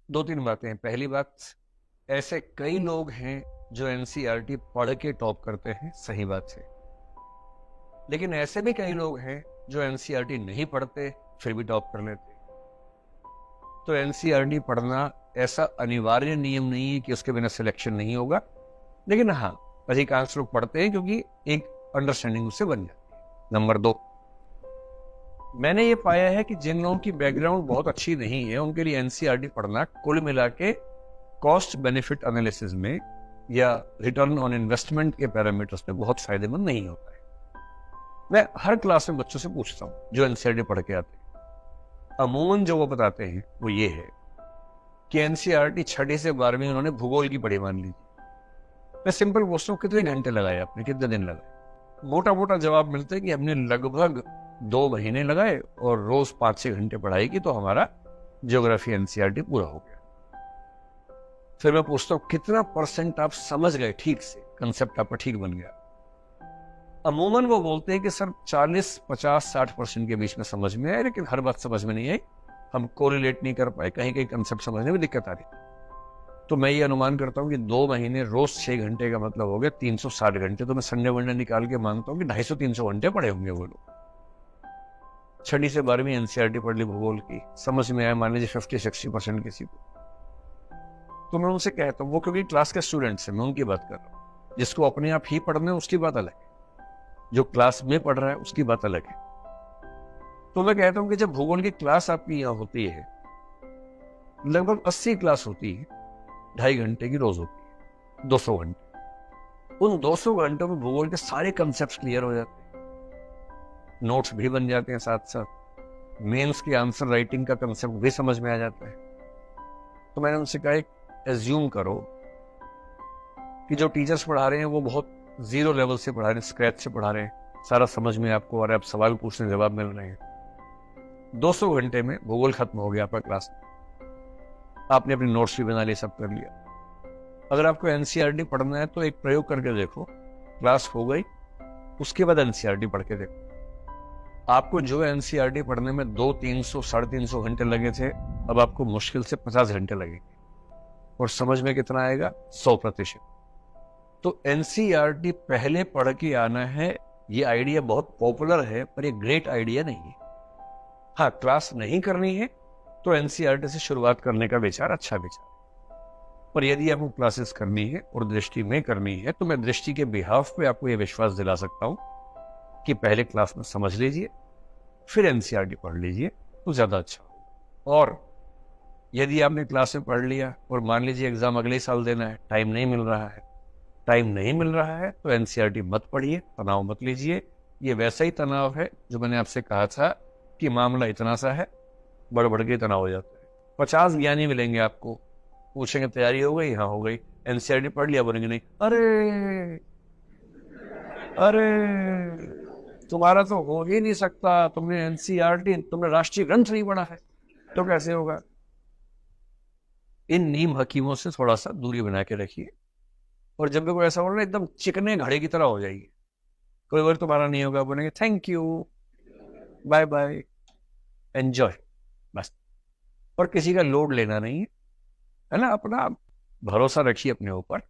दो तीन बातें हैं। पहली बात, ऐसे कई लोग हैं जो एनसीईआरटी पढ़ के टॉप करते हैं, सही बात है। लेकिन ऐसे भी कई लोग हैं जो एनसीईआरटी नहीं पढ़ते फिर भी टॉप कर लेते हैं। तो एनसीईआरटी पढ़ना ऐसा अनिवार्य नियम नहीं है कि उसके बिना सिलेक्शन नहीं होगा। लेकिन हाँ, अधिकांश लोग पढ़ते हैं क्योंकि एक अंडरस्टैंडिंग उससे बन जाती है। नंबर दो, मैंने ये पाया है कि जिन लोगों की बैकग्राउंड बहुत अच्छी नहीं है उनके लिए एनसीईआरटी पढ़ना कुल मिला के कॉस्ट बेनिफिट एनालिसिस में या रिटर्न ऑन इन्वेस्टमेंट के पैरामीटर्स में बहुत फायदेमंद नहीं होता है। मैं हर क्लास में बच्चों से पूछता हूं जो एनसीईआरटी पढ़ के आते हैं, अमूमन जो वो बताते हैं वो ये है कि एनसीईआरटी छठी से 12वीं उन्होंने भूगोल की पढ़ी मान लीजिए। मैं सिंपल पूछता हूँ कितने घंटे लगाए आपने, कितने दिन लगाए? मोटा मोटा जवाब मिलता है कि हमने लगभग 2 महीने लगाए और रोज 5-6 घंटे पढ़ाई की तो हमारा ज्योग्राफी एनसीईआरटी पूरा हो गया। फिर मैं पूछता हूं कितना परसेंट आप समझ गए, ठीक से कंसेप्ट आपका ठीक बन गया? अमूमन वो बोलते हैं कि सर 40-50-60% के बीच में समझ में आए, लेकिन हर बात समझ में नहीं आई, हम कोरिलेट नहीं कर पाए, कहीं कहीं कंसेप्ट समझने में दिक्कत आ रही। तो मैं ये अनुमान करता हूं कि 2 महीने रोज 6 घंटे का मतलब हो गया 360 घंटे। तो मैं संडे वनडे निकाल के मानता हूं कि 250-300 घंटे पढ़े होंगे वो लोग। छठी से 12वीं एनसीईआरटी पढ़ ली भूगोल की, समझ में आया मान लीजिए 50-60% किसी को। तो मैं उनसे कहता हूँ, वो क्योंकि क्लास के स्टूडेंट्स हैं, मैं उनकी बात कर रहा हूँ। जिसको अपने आप ही पढ़ना है उसकी बात अलग है, जो क्लास में पढ़ रहा है उसकी बात अलग है। तो मैं कहता हूँ कि जब भूगोल की क्लास आपकी यहाँ होती है, लगभग 80 क्लास होती है, 2.5 घंटे की रोज होती है, 200 घंटे। उन 200 घंटों में भूगोल के सारे कंसेप्ट क्लियर हो जाते हैं, नोट्स भी बन जाते हैं, साथ साथ मेंस की आंसर राइटिंग का कंसेप्ट भी समझ में आ जाता है। तो मैंने उनसे कहा, एज्यूम करो कि जो टीचर्स पढ़ा रहे हैं वो बहुत जीरो लेवल से पढ़ा रहे हैं, स्क्रैच से पढ़ा रहे हैं, सारा समझ में आपको और आप सवाल पूछने जवाब मिल रहे हैं। 200 घंटे में भूगोल खत्म हो गया आपका क्लास, आपने अपने नोट्स भी बना लिए, सब कर लिया। अगर आपको एनसीईआरटी पढ़ना है तो एक प्रयोग करके देखो, क्लास हो गई, उसके बाद एनसीईआरटी पढ़ के देखो। आपको जो एनसीईआरटी पढ़ने में 200-300-350 घंटे लगे थे, अब आपको मुश्किल से 50 घंटे लगेंगे। और समझ में कितना आएगा? 100%। तो एनसीईआरटी पहले पढ़ के आना है, ये आइडिया बहुत पॉपुलर है पर ये ग्रेट आइडिया नहीं है। हाँ, क्लास नहीं करनी है तो एनसीईआरटी से शुरुआत करने का विचार अच्छा विचार है। पर यदि आपको क्लासेस करनी है और दृष्टि में करनी है तो मैं दृष्टि के बिहाफ पे आपको यह विश्वास दिला सकता हूं कि पहले क्लास में समझ लीजिए, फिर एनसीईआरटी पढ़ लीजिए तो ज्यादा अच्छा होगा। और यदि आपने क्लास में पढ़ लिया और मान लीजिए एग्जाम अगले साल देना है, टाइम नहीं मिल रहा है तो एनसीईआरटी मत पढ़िए, तनाव मत लीजिए। ये वैसा ही तनाव है जो मैंने आपसे कहा था कि मामला इतना सा है, बढ़ के तनाव हो जाता है। 50 ज्ञानी मिलेंगे आपको, पूछेंगे तैयारी हो गई? हाँ हो गई। एनसीईआरटी पढ़ लिया? बोलेंगे नहीं। अरे अरे तुम्हारा तो हो ही नहीं सकता, तुमने एनसीईआरटी, तुमने राष्ट्रीय ग्रंथ नहीं पढ़ा है, तो कैसे होगा? इन नीम हकीमों से थोड़ा सा दूरी बना के रखिए। और जब भी कोई ऐसा बोले एकदम चिकने घड़े की तरह हो जाएगी, कोई बार तुम्हारा नहीं होगा, बोलेंगे thank you, bye bye, enjoy, बस। और किसी का लोड लेना नहीं है, है ना? अपना भरोसा रखिए अपने ऊपर।